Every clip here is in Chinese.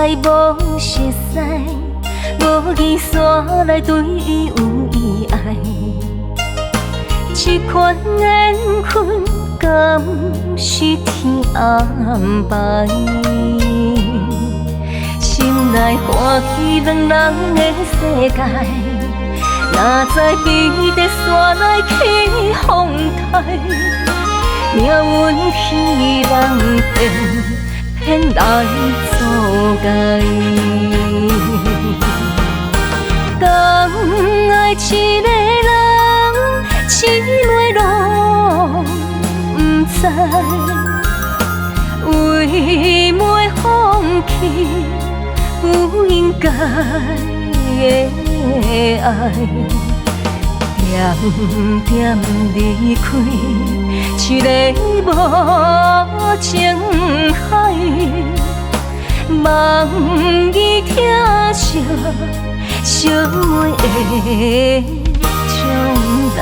来无熟悉，无语线来对伊有意爱。这款缘分敢是天安排？心内欢喜两人的世界，哪知比在山内起风台，命运戏人偏来阻碍。敢爱一个人，痴恋拢不知，为袂放弃不应该的爱，点点离开一个无情海，梦伊听着寂寞的将来。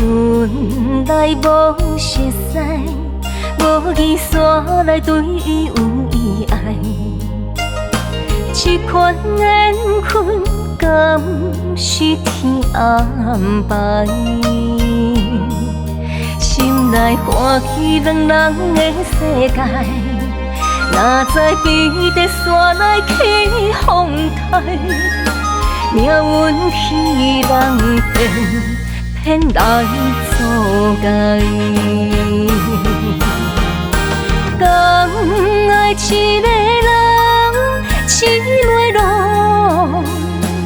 本来无熟悉，无语线来对伊有意爱。这款缘分敢是天安排？心内欢喜两人的世界，哪知比在山内起风台，命运戏人偏来阻碍。敢爱一个人，痴恋拢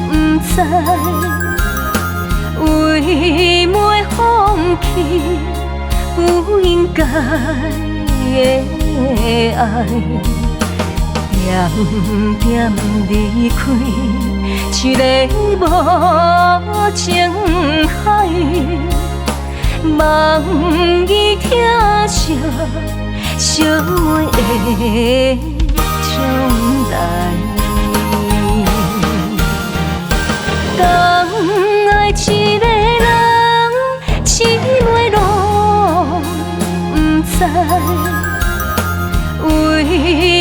不知，为袂放弃不应该的爱，点点离开一个无情海，梦伊听着寂寞的将来。敢爱一个人，痴恋拢不知，为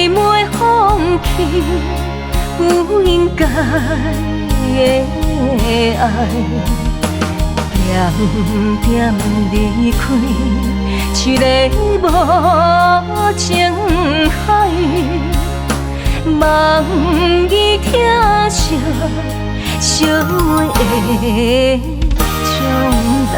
袂放弃不应该的爱，点点离开一个无情海，梦伊听着寂寞的将来。